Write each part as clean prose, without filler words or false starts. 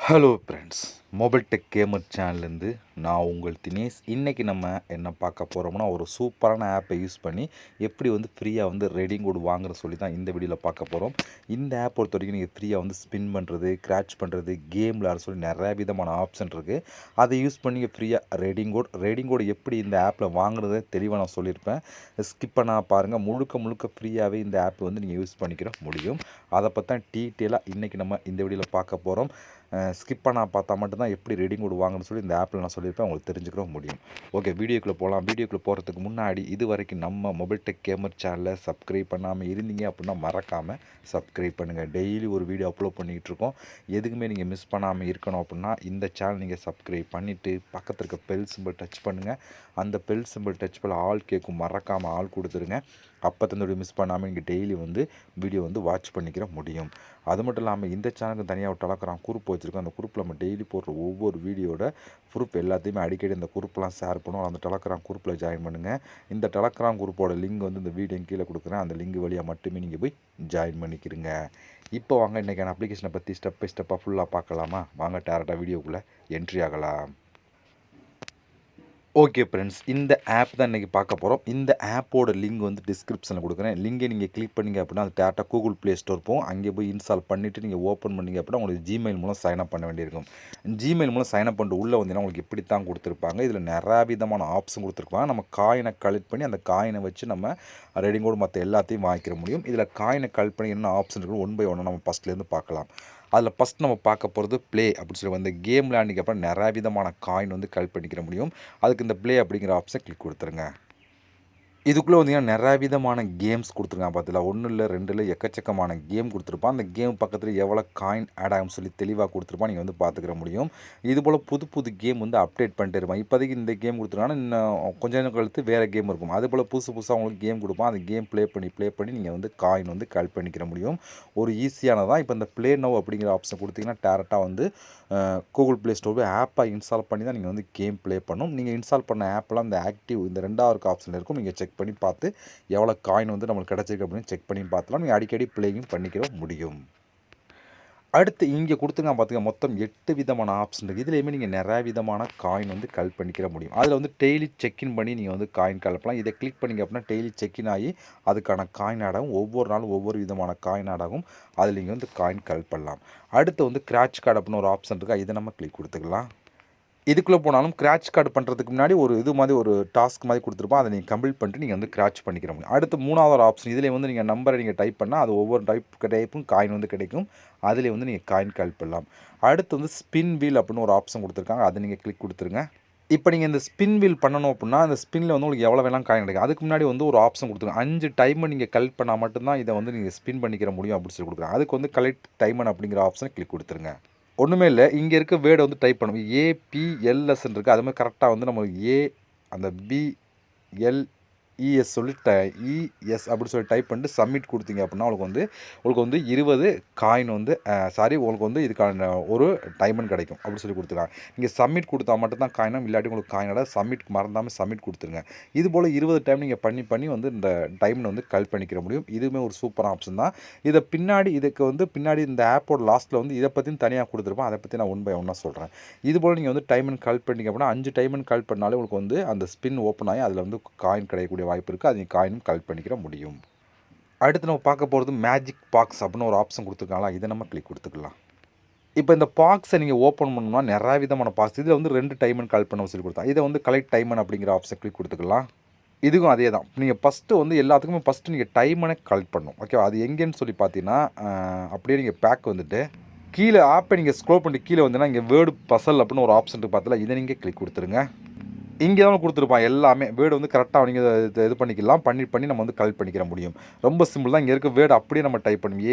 Hello friends, mobile tech gamer சேனல்லேருந்து நான் உங்கள் தினேஷ். இன்றைக்கி நம்ம என்ன பார்க்க போகிறோம்னா, ஒரு சூப்பரான ஆப்பை யூஸ் பண்ணி எப்படி ஃப்ரீயாக ரெடிங் கோட் வாங்குற சொல்லி தான் இந்த வீடியோவில் பார்க்க போகிறோம். இந்த ஆப் பொறுத்த வரைக்கும் நீங்கள் ஃப்ரீயாக ஸ்பின் பண்ணுறது, கிராச் பண்ணுறது, கேம் விளையாட சொல்லி நிறையா விதமான ஆப்ஷன் இருக்குது. அதை யூஸ் பண்ணி ஃப்ரீயாக ரெடிங் கோட் எப்படி இந்த ஆப்பில் வாங்குறதை தெளிவாக நான் சொல்லியிருப்பேன். ஸ்கிப் பண்ணால் பாருங்கள். முழுக்க ஃப்ரீயாகவே இந்த ஆப் நீங்கள் யூஸ் பண்ணிக்கிற முடியும். அதை பற்றி தான் டீட்டெயிலாக இன்றைக்கி நம்ம இந்த வீடியோவில் பார்க்க போகிறோம். ஸ்கிப் பண்ணால் பார்த்தா மட்டும்தான் எப்படி ரெடிங் கோட் வாங்கணும்னு சொல்லி இந்த ஆப்பில் நான் சொல்லியிருப்பேன், உங்களுக்கு தெரிஞ்சுக்கிற முடியும். ஓகே, வீடியோக்குள்ளே போகலாம். வீடியோக்குள்ளே போகிறதுக்கு முன்னாடி இது வரைக்கும் நம்ம மொபைல் டெக் கேமர் சேனலை சப்ஸ்கிரைப் பண்ணாமல் இருந்தீங்க அப்படின்னா மறக்காமல் சப்ஸ்கிரைப் பண்ணுங்கள். டெய்லி ஒரு வீடியோ அப்லோட் பண்ணிக்கிட்டு இருக்கோம். எதுக்குமே நீங்கள் மிஸ் பண்ணாமல் இருக்கணும் அப்படின்னா இந்த சேனல் நீங்கள் சப்ஸ்கிரைப் பண்ணிவிட்டு பக்கத்தில் இருக்க பெல் சிம்பிள் டச் பண்ணுங்கள். அந்த பெல் சிம்பிள் டச் பண்ண ஆல் கேட்கும், மறக்காமல் ஆள் கொடுத்துருங்க. அப்போ தந்தோடைய மிஸ் பண்ணாமல் நீங்கள் டெய்லி வீடியோ வாட்ச் பண்ணிக்கிற முடியும். அது மட்டும் இல்லாமல் இந்த சேனலுக்கு தனியாக ஒரு டெலகிராம் குரூப் வச்சுருக்கோம். அந்த குரூப்பில் நம்ம டெய்லி போடுற ஒவ்வொரு வீடியோட ப்ரூஃப் எல்லாத்தையுமே அடிக்கடி இந்த குரூப்லாம் ஷேர் பண்ணுவோம். அந்த டெலகிராம் குரூப்பில் ஜாயின் பண்ணுங்கள். இந்த டெலகிராம் குரூப்போட லிங்க் இந்த வீடியோ கீழே கொடுக்குறேன். அந்த லிங்க் வழியாக மட்டுமே நீங்கள் போய் ஜாயின் பண்ணிக்கிறீங்க. இப்போ வாங்க இன்றைக்கான அப்ளிகேஷனை பற்றி ஸ்டெப் பை ஸ்டெப்பாக ஃபுல்லாக பார்க்கலாமா? வாங்க டேரெக்டாக வீடியோக்குள்ளே என்ட்ரி ஆகலாம். ஓகே ஃப்ரெண்ட்ஸ், இந்த ஆப் தான் இன்றைக்கி பார்க்க போகிறோம். இந்த ஆப்போட லிங்க் டிஸ்கிரிப்ஷனில் கொடுக்குறேன். லிங்கை நீங்கள் கிளிக் பண்ணிங்க அப்படின்னா அது டேரெக்டாக கூகுள் ப்ளே ஸ்டோர் போகும். அங்கே போய் இன்ஸ்டால் பண்ணிவிட்டு நீங்கள் ஓப்பன் பண்ணிங்க அப்படின்னா உங்களுக்கு ஜிமெயில் மூலம் சைன்அப் பண்ண வேண்டியிருக்கும். ஜிமெயில் மூலம் சைன்அப் பண்ணிட்டு உள்ளே வந்தீங்கன்னா உங்களுக்கு இப்படி தான் கொடுத்துருப்பாங்க. இதில் நிறையா விதமான ஆப்ஷன் கொடுத்துருப்பாங்க. நம்ம காயினை கலெக்ட் பண்ணி அந்த காயினை வச்சு நம்ம ரெடிங் கோட் மற்ற எல்லாத்தையும் வாங்கிக்கிற முடியும். இதில் காயினை கலெக்ட் பண்ணி என்ன ஆப்ஷன் இருக்குது ஒன் பை ஒன்று நம்ம ஃபஸ்ட்லேருந்து பார்க்கலாம். அதில் ஃபஸ்ட் நம்ம பார்க்க போகிறது ப்ளே அப்படின்னு சொல்லி கேம் விளையாண்டிங்க அப்புறம் நிறையா விதமான காயின் கலெக்ட் பண்ணிக்கிற முடியும். அதுக்கு இந்த ப்ளே அப்படிங்கிற ஆப்ஷன் கிளிக் கொடுத்துருங்க. இதுக்குள்ளே வந்தீங்கன்னா நிறையா விதமான கேம்ஸ் கொடுத்துருக்கான். பார்த்தீங்களா, 1 இல்லை 2 இல்லை எக்கச்சக்கமான கேம் கொடுத்துருப்பான். அந்த கேம் பக்கத்தில் எவ்வளோ காயின் ஆட் ஆகும்னு சொல்லி தெளிவாக கொடுத்துருப்பான். நீங்கள் பார்த்துக்கிற முடியும். இதுபோல் புது கேம் அப்டேட் பண்ணிட்டு இருப்பான். இப்போதைக்கு இந்த கேம் கொடுத்துருக்காங்கன்னா இன்னும் கொஞ்ச நேரம் கழித்து வேறு கேம் இருக்கும். அதுபோல் புதுசாக உங்களுக்கு கேம் கொடுப்பான். அந்த கேம் ப்ளே பண்ணி நீங்கள் காயின் கலெக்ட் பண்ணிக்கிற முடியும். ஒரு ஈஸியானதான். இப்போ இந்த ப்ளே நவ் அப்படிங்கிற ஆப்ஷன் கொடுத்தீங்கன்னா டேரெக்டாக கூகுள் ப்ளே ஸ்டோர் ஆப்பை இன்ஸ்டால் பண்ணி தான் நீங்கள் கேம் ப்ளே பண்ணணும். நீங்கள் இன்ஸ்டால் பண்ண ஆப்பெல்லாம் இந்த ஆக்டிவ் இந்த 2வது ஆப்ஷனில் இருக்கும். நீங்கள் செக் பண்ணி பார்த்து எவ்வளோ காயின் நம்மளுக்கு கிடச்சிருக்கு அப்படின்னு செக் பண்ணி பார்த்துலாம் நீங்கள் அடிக்கடி ப்ளேயும் பண்ணிக்கிற முடியும். அடுத்து இங்கே கொடுத்துங்க பார்த்துங்க, மொத்தம் 8 விதமான ஆப்ஷன் இருக்குது. இதுலேயுமே நீங்கள் நிறையா விதமான காயின் கலெக்ட் பண்ணிக்கிற முடியும். அதில் டெய்லி செக்இன் பண்ணி நீங்கள் காயின் கலப்பலாம். இதை கிளிக் பண்ணிங்க அப்படின்னா டெய்லி செக்இன் ஆகி அதுக்கான காயின் ஆடாகும். ஒவ்வொரு நாளும் ஒவ்வொரு விதமான காயின் ஆடாகும். அதில் நீங்கள் காயின் கலெக்ட் பண்ணலாம். அடுத்து கிராச் கார்டு அப்படின்னு ஒரு ஆப்ஷன் இருக்குது. இதை நம்ம கிளிக் கொடுத்துக்கலாம். இதுக்குள்ளே போனாலும் கிராச் கார்டு பண்ணுறதுக்கு முன்னாடி ஒரு டாஸ்க் மாதிரி கொடுத்துருப்போம். அதை நீங்கள் கம்ப்ளீட் பண்ணிட்டு நீங்கள் கிராச் பண்ணிக்கிற முடியும். அடுத்து 3வது ஆப்ஷன் இதில் நீங்கள் நம்பரை நீங்கள் டைப் பண்ணால் அது ஒவ்வொரு டைப்பும் காயின் கிடைக்கும். அதில் நீங்கள் காயின் கலெக்ட் பண்ணலாம். அடுத்து ஸ்பின் வீல் அப்படின்னு ஒரு ஆப்ஷன் கொடுத்துருக்காங்க. அதை நீங்கள் கிளிக் கொடுத்துருங்க. இப்போ நீங்கள் இந்த ஸ்பின் வீல் பண்ணணும் அப்படின்னா அந்த ஸ்பின்னில் உங்களுக்கு எவ்வளோ வேணாலும் காயின் கிடைக்கும். அதுக்கு முன்னாடி ஒரு ஆப்ஷன் கொடுத்துருங்க. 5 டைமை நீங்கள் கலெக்ட் பண்ணால் மட்டும்தான் இதை நீங்கள் ஸ்பின் பண்ணிக்கிற முடியும் அப்படின்னு சொல்லி கொடுக்குறாங்க. அதுக்கு கலெக்ட் டைமன் அப்படிங்கிற ஆப்ஷனை கிளிக் கொடுத்துருங்க. ஒன்றுமே இல்லை, இங்கே இருக்க வேர்டை டைப் பண்ணணும். ஏபிஎல்எஸ்ன்னு இருக்குது. அது மாதிரி கரெக்டாக நம்ம ஏ அந்த பிஎல்இஎஸ் சொல்லி இஎஸ் அப்படின்னு சொல்லி டைப் பண்ணிட்டு சப்மிட் கொடுத்தீங்க அப்படின்னா உங்களுக்கு 20 காயின் உங்களுக்கு இதுக்கான ஒரு டைமண்ட் கிடைக்கும் அப்படின்னு சொல்லி கொடுத்துருக்காங்க. நீங்கள் சப்மிட் கொடுத்தா மட்டும்தான் காயினும், இல்லாட்டி உங்களுக்கு காயினோட சப்மிட் மறந்தாமல் சப்மிட் கொடுத்துருங்க. இது போல் 20 டைம் நீங்கள் பண்ணி இந்த டைமண்ட் கலெக்ட் பண்ணிக்கிற முடியும். இதுவுமே ஒரு சூப்பர் ஆப்ஷன் தான். இதுக்கு பின்னாடி இந்த ஆப்போட லாஸ்ட்டில் இதை பற்றியும் தனியாக கொடுத்துருப்போம். அதை பற்றி நான் ஒன் பை ஒன்னாக சொல்கிறேன். இதுபோல் நீங்கள் டைமண்ட் கலெக்ட் பண்ணிங்க அப்படின்னா 5 டைமண்ட் கலெக்ட் பண்ணாலே உங்களுக்கு அந்த ஸ்பின் ஓப்பன் ஆகி அதில் காயின் கிடைக்கக்கூடிய வாய்ப்பு இருக்குது. அது காயினும் கலெக்ட் பண்ணிக்கிற முடியும். அடுத்து நம்ம பார்க்க போகிறது மேஜிக் பாக்ஸ் அப்படின்னு ஒரு ஆப்ஷன் கொடுத்துருக்காங்களா, இதை நம்ம கிளிக் கொடுத்துக்கலாம். இப்போ இந்த பாக்ஸை நீங்கள் ஓப்பன் பண்ணணும்னா நிறையா விதமான பாக்ஸ் இதில் 2 டைமண்ட் கலெக்ட் பண்ண சொல்லி கொடுத்தா இதை கலெக்ட் டைமண்ட் அப்படிங்கிற ஆப்ஷன் கிளிக் கொடுத்துக்கலாம். இதுக்கும் அதே தான். நீங்கள் ஃபஸ்ட்டு எல்லாத்துக்குமே நீங்கள் டைமனை கலெக்ட் பண்ணணும். ஓகே, அது எங்கேன்னு சொல்லி பார்த்தீங்கன்னா அப்படியே நீங்கள் பேக் கீழே ஆப்பை நீங்கள் ஸ்க்ரோல் பண்ணிட்டு கீழே இங்கே வேர்டு பசல் அப்படின்னு ஒரு ஆப்ஷன் இருக்குது பார்த்தல, இதை நீங்கள் கிளிக் கொடுத்துருங்க. இங்கே தான் கொடுத்துருப்பான் எல்லாமே. வேர்டு கரெக்டாக நீங்கள் இது பண்ணிக்கலாம். பண்ணி நம்ம கலெக்ட் பண்ணிக்கிற முடியும். ரொம்ப சிம்பிள் தான். இங்கே இருக்க வேர்டு அப்படியே நம்ம டைப் பண்ணணும்.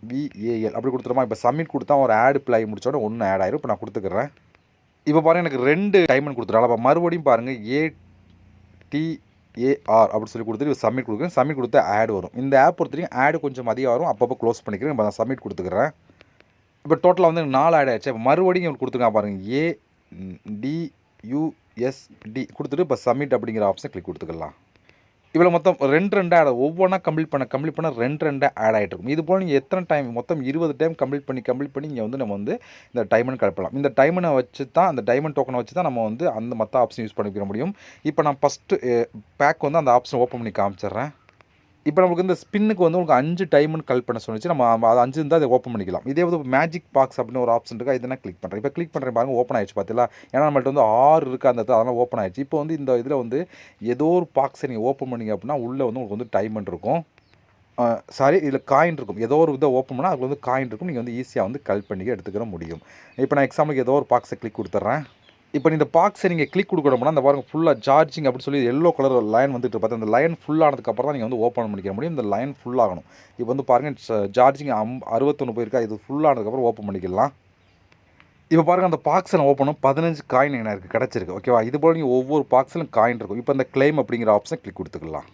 ACERVAL அப்படி கொடுத்துருமா. இப்போ சப்மிட் கொடுத்தா ஒரு ஆட் ப்ளை முடிச்சோட 1 ஆட் ஆயிரும். இப்போ நான் கொடுத்துக்கிறேன். இப்போ பாருங்கள், எனக்கு 2 டைமண்ட் கொடுத்துருவாங்க. அப்போ மறுபடியும் பாருங்கள் ATAR அப்படின்னு சொல்லி கொடுத்துட்டு சப்மிட் கொடுக்குறேன். சப்மிட் கொடுத்தா ஆட் வரும். இந்த ஆப் பொறுத்த வரைக்கும் ஆடு கொஞ்சம் அதிகம் வரும். அப்பப்போ க்ளோஸ் பண்ணிக்கிறேன். இப்போ நான் சப்மிட் கொடுத்துக்கிறேன். இப்போ டோட்டலாக 4 ஆட் ஆகிடுச்சு. இப்போ மறுபடியும் கொடுத்துருக்காங்க பாருங்கள், ADUSD கொடுத்துட்டு இப்போ சப்மிட் அப்படிங்கிற ஆப்ஷன் கிளிக் கொடுத்துக்கலாம். இவ்வளோ மொத்தம் 2 ஆட் ஒவ்வொன்றா கம்ப்ளீட் பண்ண 2 ஆட் ஆகிட்டு இருக்கும். இது போல் நீங்கள் எத்தனை டைம் மொத்தம் 20 டைம் கம்ப்ளீட் பண்ணி இங்கே வந்து நம்ம வந்து இந்த டைமண்ட் கலப்பலாம். இந்த டைமண்டை வச்சு தான் அந்த டைமண்ட் டோக்கனை வச்சு தான் நம்ம வந்து அந்த மற்ற ஆப்ஷன் யூஸ் பண்ணிக்க முடியும். இப்போ நான் ஃபஸ்ட்டு பேக் வந்து அந்த ஆப்ஷன் ஓப்பன் பண்ணி காமிச்சிடுறேன். இப்போ நமக்கு இந்த ஸ்பின்னுக்கு வந்து உங்களுக்கு 5 டைமண்ட் கலெக்ட் பண்ண சொன்னிச்சு. நம்ம அது 5 இருந்தால் அதை ஓப்பன் பண்ணிக்கலாம். இதே வந்து மேஜிக் பாக்ஸ் அப்படின்னு ஒரு ஆப்ஷன் இருக்கா, இதை நான் கிளிக் பண்ணுறேன். இப்போ கிளிக் பண்ணுறேன் பாருங்க, ஓப்பன் ஆயிடுச்சு பார்த்தீங்களா. ஏன்னா நம்மள்ட்ட வந்து 6 இருக்குது அந்த இடத்துல, அதெல்லாம் ஓப்பன் ஆயிடுச்சு. இப்போ வந்து இந்த இதில் வந்து ஏதோ ஒரு பாக்ஸை நீங்கள் ஓப்பன் பண்ணிங்க அப்படின்னா உள்ளே வந்து உங்களுக்கு வந்து டைமண்ட் இருக்கும். சாரி, இதில் காயின் இருக்கும். ஏதோ ஒரு இதை ஓப்பன் பண்ணால் அதுக்கு வந்து காயின் இருக்கும். நீங்கள் வந்து ஈஸியாக வந்து கலெக்ட் பண்ணிக்க எடுத்துக்கிற முடியும். இப்போ நான் எக்ஸாம்பிளுக்கு ஏதோ ஒரு பாக்ஸை கிளிக் கொடுத்துட்றேன். இப்போ இந்த பாக்ஸை நீங்கள் கிளிக் கொடுக்கணும்னா அந்த பாருங்கள் ஃபுல்லாக சார்ஜிங் அப்படின்னு சொல்லி எல்லோ கலர் லைன் வந்துட்டு பார்த்து அந்த லைன் ஃபுல்லானதுக்கப்புறம் தான் நீங்கள் வந்து ஓப்பன் பண்ணிக்க முடியும். இந்த லைன் ஃபுல்லாகணும். இப்போ வந்து பாருங்கள் சார்ஜிங் 61 போயிருக்கா, இது ஃபுல்லானதுக்கப்புறம் ஓப்பன் பண்ணிக்கலாம். இப்போ பாருங்கள் அந்த பாக்ஸை நான் ஓப்பன் 15 காயின் எனக்கு கிடச்சிருக்கு. ஓகேவா, இது போல் நீங்கள் ஒவ்வொரு பாக்ஸிலும் காயின் இருக்கும். இப்போ இந்த கிளைம் அப்படிங்கிற ஆப்ஷனை கிளிக் கொடுத்துக்கலாம்.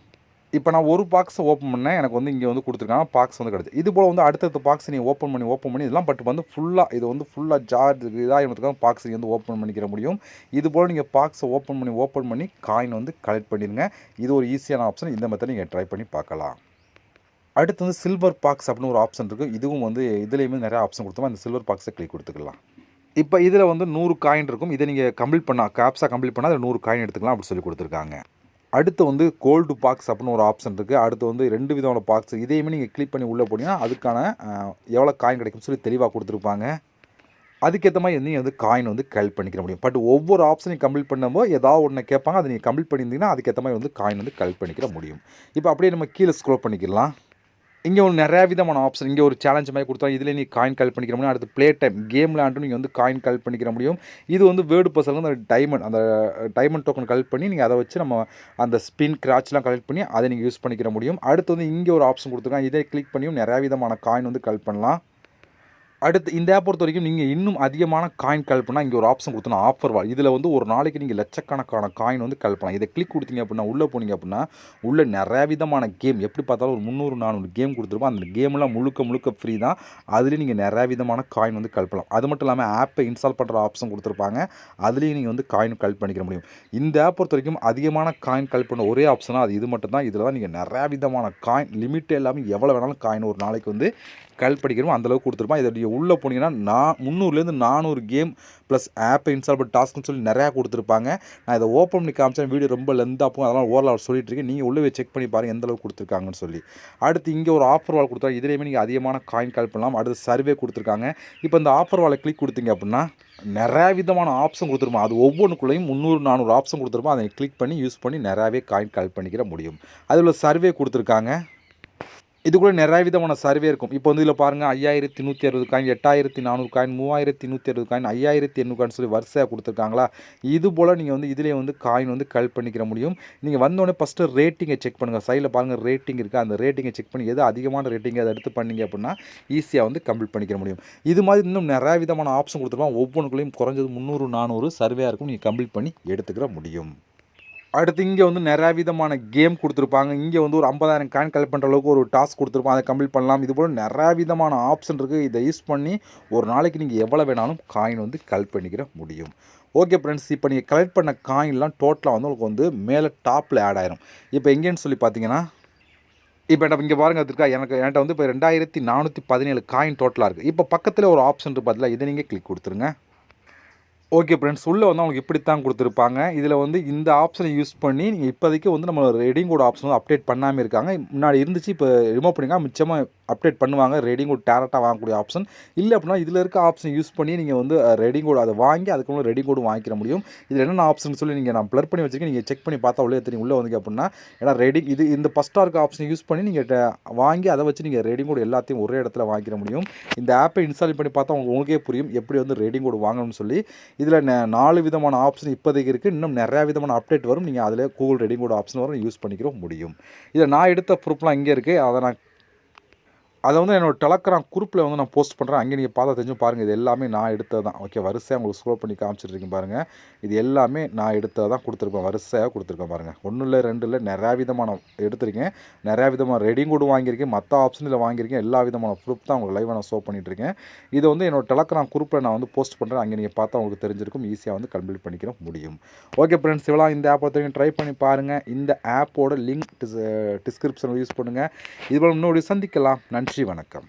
இப்போ நான் ஒரு பாக்ஸை ஓப்பன் பண்ணேன், எனக்கு வந்து இங்கே வந்து கொடுத்துருக்காங்க, பாக்ஸ் வந்து கிடச்சி. இது போல் வந்து அடுத்தடுத்த பாக்ஸ் நீங்கள் ஓப்பன் பண்ணி இதெல்லாம் பட் வந்து ஃபுல்லாக இது வந்து ஃபுல்லாக சார்ஜ் இதாக இருந்ததுக்காக பாக்ஸ் வந்து ஓப்பன் பண்ணிக்கிற முடியும். இது போல் நீங்கள் பாக்ஸை ஓப்பன் பண்ணி காயின் வந்து கலெக்ட் பண்ணிடுங்க. இது ஒரு ஈஸியான ஆப்ஷன். இந்த மெத்தட் நீங்கள் ட்ரை பண்ணி பார்க்கலாம். அடுத்து வந்து சில்வர் பாக்ஸ் அப்படின்னு ஒரு ஆப்ஷன் இருக்குது. இதுவும் வந்து இதுலேயுமே நிறையா ஆப்ஷன் கொடுத்தோம். அந்த சில்வர் பாக்ஸை கிளிக் கொடுத்துக்கலாம். இப்போ இதில் வந்து 100 காயின் இருக்கும். இதை நீங்கள் கம்ப்ளீட் பண்ணால் கேப்ஸாக கம்ப்ளீட் பண்ணால் அதில் 100 காயின் எடுத்துக்கலாம் அப்படி சொல்லி கொடுத்துருக்காங்க. அடுத்து வந்து கோல்டு பாக்ஸ் அப்படின்னு ஒரு ஆப்ஷன் இருக்குது. அடுத்து வந்து 2 விதமான பாக்ஸ். இதையுமே நீங்கள் கிளிக் பண்ணி உள்ளே போனீங்கன்னா அதுக்கான எவ்வளோ காயின் கிடைக்கும்னு சொல்லி தெளிவாக கொடுத்துருப்பாங்க. அதுக்கேற்ற மாதிரி நீங்கள் வந்து காயின் வந்து கலெக்ட் பண்ணிக்கிற முடியும். பட் ஒவ்வொரு ஆப்ஷனையும் கம்ப்ளீட் பண்ணும்போது ஏதாவது ஒன்று கேட்பாங்க, அதை நீங்கள் கம்ப்ளீட் பண்ணியிருந்தீங்கன்னா அதுக்கேற்ற மாதிரி வந்து காயின் வந்து கலெக்ட் பண்ணிக்கிற முடியும். இப்போ அப்படியே நம்ம கீழே ஸ்க்ரோல் பண்ணிக்கலாம். இங்கே ஒரு நிறையா விதமான ஆப்ஷன். இங்கே ஒரு சேலஞ்ச் மாதிரி கொடுத்தா இதில் நீங்கள் காயின் கலெக்ட் பண்ணிக்கிற முடியும். அடுத்து ப்ளே டைம் கேம் விளையாண்டு நீங்கள் வந்து காயின் கலெக்ட் பண்ணிக்கிற முடியும். இது வந்து வேர்டு பர்சன் வந்து அந்த டைமண்ட் டோக்கன் கலெக்ட் பண்ணி நீங்கள் அதை வச்சு நம்ம அந்த ஸ்பின் கிராச்லாம் கலெக்ட் பண்ணி அதை நீங்கள் யூஸ் பண்ணிக்கிற முடியும். அடுத்து வந்து இங்கே ஒரு ஆப்ஷன் கொடுத்துருக்காங்க. இதை கிளிக் பண்ணியும் நிறையா விதமான காயின் வந்து கலெக்ட் பண்ணலாம். அடுத்து இந்த ஆப் பொறுத்த வரைக்கும் நீங்கள் இன்னும் அதிகமான காயின் கலெக்ட் பண்ணால் இங்கே ஒரு ஆப்ஷன் கொடுத்தோன்னா ஆஃபர் வால். இதில் வந்து ஒரு நாளைக்கு நீங்கள் லட்சக்கணக்கான காயின் வந்து கலெக்ட் பண்ணலாம். இதை கிளிக் கொடுத்தீங்க அப்படின்னா உள்ளே போனீங்க அப்படின்னா உள்ளே நிறையா விதமான கேம் எப்படி பார்த்தாலும் ஒரு 300-400 கேம் கொடுத்துருப்போம். அந்த கேம்லாம் முழுக்க ஃப்ரீ தான். அதுலேயும் நீங்கள் நிறையா விதமான காயின் வந்து கலெக்ட் பண்ணலாம். அது மட்டும் இல்லாமல் ஆப்பை இன்ஸ்டால் பண்ணுற ஆப்ஷன் கொடுத்துருப்பாங்க. அதுலேயும் நீங்கள் வந்து காயின் கலெக்ட் பண்ணிக்கிற முடியும். இந்த ஆப் பொறுத்த வரைக்கும் அதிகமான காயின் கலெக்ட் பண்ண ஒரே ஆப்ஷனாக அது இது மட்டும் தான். இதில் தான் நீங்கள் நிறையா விதமான காயின் லிமிட்டே இல்லாமல் எவ்வளோ வேணாலும் காயின் ஒரு நாளைக்கு வந்து கலெக்ட் பண்ணிக்கிறோம் அந்தளவுக்கு கொடுத்துருப்பான். இதை நீங்கள் உள்ளே போனீங்கன்னா 300லேருந்து 400 கேம் ப்ளஸ் ஆப்பை இன்ஸ்டால் பண்ணி டாஸ்க்னு சொல்லி நிறையா கொடுத்துருப்பாங்க. நான் இதை ஓப்பன் பண்ணி காமிச்சேன், வீடியோ ரொம்ப லென்த்தாக போகும், அதெல்லாம் ஓரளவு சொல்லிட்டு இருக்கேன். நீங்கள் உள்ளே செக் பண்ணி பாருங்கள் எந்த அளவுக்கு கொடுத்துருக்காங்கன்னு சொல்லி. அடுத்து இங்கே ஒரு ஆஃபர் வால் கொடுத்தாங்க. இதிலேயுமே நீங்கள் அதிகமான காயின் கலெக்ட் பண்ணலாம். அடுத்து சர்வே கொடுத்துருக்காங்க. இப்போ இந்த ஆஃபர் வாலை கிளிக் கொடுத்தீங்க அப்படின்னா நிறையா விதமான ஆப்ஷன் கொடுத்துருப்போம். அது ஒவ்வொன்றுக்குள்ளேயும் 300-400 ஆப்ஷன் கொடுத்துருப்போம். அதை கிளிக் பண்ணி யூஸ் பண்ணி நிறையாவே காயின் கலெக்ட் பண்ணிக்கிற முடியும். அதில் சர்வே கொடுத்துருக்காங்க. இது கூட நிறைய விதமான சர்வே இருக்கும். இப்போ வந்து இதில் பாருங்கள் 5160 காயின், 8400 காயின், 3160 காயின், 5800 காயின் சொல்லி வரிசையாக கொடுத்துருக்காங்களா. இது போல் நீங்கள் வந்து இதிலே வந்து காயின் வந்து கலெக்ட் பண்ணிக்கிற முடியும். நீங்கள் வந்தோடனே ஃபஸ்ட்டு ரேட்டிங்கை செக் பண்ணுங்கள். சைடில் பாருங்கள் ரேட்டிங் இருக்குது. அந்த ரேட்டிங்கை செக் பண்ணி எது அதிகமான ரேட்டிங் அதை எடுத்து பண்ணிங்க அப்படின்னா ஈஸியாக வந்து கம்ப்ளீட் பண்ணிக்கிற முடியும். இது மாதிரி இன்னும் நிறையா விதமான ஆப்ஷன் கொடுத்துருப்பாங்க. ஒவ்வொன்றுக்குள்ளேயும் குறைஞ்சது 300-400 சர்வேயாக இருக்கும். நீங்கள் கம்ப்ளீட் பண்ணி எடுத்துக்கிற முடியும். அடுத்து இங்கே வந்து நிறையா விதமான கேம் கொடுத்துருப்பாங்க. இங்கே வந்து ஒரு 50,000 காயின் கலெக்ட் பண்ணுற அளவுக்கு ஒரு டாஸ்க் கொடுத்துருப்பாங்க. அதை கம்ப்ளீட் பண்ணலாம். இது போல் நிறையா விதமான ஆப்ஷன் இருக்குது. இதை யூஸ் பண்ணி ஒரு நாளைக்கு நீங்கள் எவ்வளோ வேணாலும் காயின் வந்து கலெக்ட் பண்ணிக்கிற முடியும். ஓகே ஃப்ரெண்ட்ஸ், இப்போ நீங்கள் கலெக்ட் பண்ண காயின்லாம் டோட்டலாக வந்து உங்களுக்கு வந்து மேலே டாப்பில் ஆட் ஆயிரும். இப்போ எங்கேன்னு சொல்லி பார்த்தீங்கன்னா இப்போ நம்ம இங்கே பாருங்கள் இருக்கா, என்கிட்ட வந்து இப்போ 2417 காயின் டோட்டலாக இருக்குது. இப்போ பக்கத்தில் ஒரு ஆப்ஷன் இருக்குது பார்த்தீங்களா, இதை நீங்கள் கிளிக் கொடுத்துருங்க. ஓகே ஃப்ரெண்ட்ஸ், உள்ளே வந்து அவங்களுக்கு இப்படித்தான் கொடுத்துருப்பாங்க. இதில் வந்து இந்த ஆப்ஷனை யூஸ் பண்ணி நீங்கள் இப்போதைக்கு வந்து நம்ம ரெடிங் கோட் ஆப்ஷன் வந்து அப்டேட் பண்ணாமல் இருக்காங்க. முன்னாடி இருந்துச்சு, இப்போ ரிமூவ் பண்ணிங்க. மிச்சமாக அப்டேட் பண்ணுவாங்க. ரெடிங் கோட் டேரெக்டாக வாங்கக்கூடிய ஆப்ஷன் இல்லை அப்படின்னா இதில் இருக்க ஆப்ஷன் யூஸ் பண்ணி நீங்கள் வந்து ரெடிங் கோட் அதை வாங்கி அதுக்கு ரெடிங் கோடு வாங்கிக்கிற முடியும். இதில் என்னென்ன ஆப்ஷன் சொல்லி நீங்கள் நான் ப்ளர் பண்ணி வச்சுருக்கேன். நீங்கள் செக் பண்ணி பார்த்தா உள்ளே தெரியும். உள்ளே வந்தீங்க அப்படின்னா ஏன்னா ரெடிங் இது இந்த ஃபஸ்ட்டாக இருக்க ஆப்ஷனை யூஸ் பண்ணி நீங்கள் வாங்கி அதை வச்சு நீங்கள் ரெடிங் கோடு எல்லாத்தையும் ஒரே இடத்துல வாங்கிக்கிற முடியும். இந்த ஆப்பை இன்ஸ்டால் பண்ணி பார்த்தா உங்களுக்கே புரியும் எப்படி வந்து ரெடிங் கோடு வாங்கணும்னு சொல்லி. இதில் 4 விதமான ஆப்ஷன் இப்போதைக்கு இருக்குது. இன்னும் நிறையா விதமான அப்டேட் வரும். நீங்கள் அதில் கூகுள் ரெடிங் கோட் ஆப்ஷன் வரும் யூஸ் பண்ணிக்கிற முடியும். இதை நான் எடுத்த ப்ரூஃப்லாம் இங்கே இருக்குது. அதை நான் அதை வந்து என்னோட டெலகிராம் குரூப்பில் வந்து நான் போஸ்ட் பண்ணுறேன். அங்கே நீங்கள் பார்த்தா தெரிஞ்சும் பாருங்கள். இது எல்லாமே நான் எடுத்தது தான். ஓகே, வரிசையாக உங்களுக்கு ஸ்க்ரோல் பண்ணி காமிச்சிட்ருக்கேன் பாருங்கள். இது எல்லாமே நான் எடுத்தது தான் கொடுத்துருப்பேன். வரிசையாக கொடுத்துருக்கேன் பாருங்கள். 1 இல்லை 2 இல்லை, நிறையா விதமான எடுத்திருக்கேன். நிறையா விதமான ரெடியும் கூட வாங்கியிருக்கேன். மற்ற ஆப்ஷனில் வாங்கியிருக்கேன். எல்லா விதமான ப்ரூஃப் தான் உங்களுக்கு லைவாக நான் ஷோ பண்ணிகிட்ருக்கேன். இதை வந்து என்னோட டெலகிராம் குரூப்பில் நான் வந்து போஸ்ட் பண்ணுறேன். அங்கே நீங்கள் பார்த்தா உங்களுக்கு தெரிஞ்சிருக்கும். ஈஸியாக வந்து கம்ப்ளீட் பண்ணிக்கிற முடியும். ஓகே ஃப்ரெண்ட்ஸ், இவ்வளோ இந்த ஆப் ஒருத்தவங்க ட்ரை பண்ணி பாருங்கள். இந்த ஆப்போட லிங்க் டிஸ்கிரிப்ஷனில் யூஸ் பண்ணுங்கள். இதுபோல் இன்னொரு சந்திக்கலாம். நன்றி, வணக்கம்.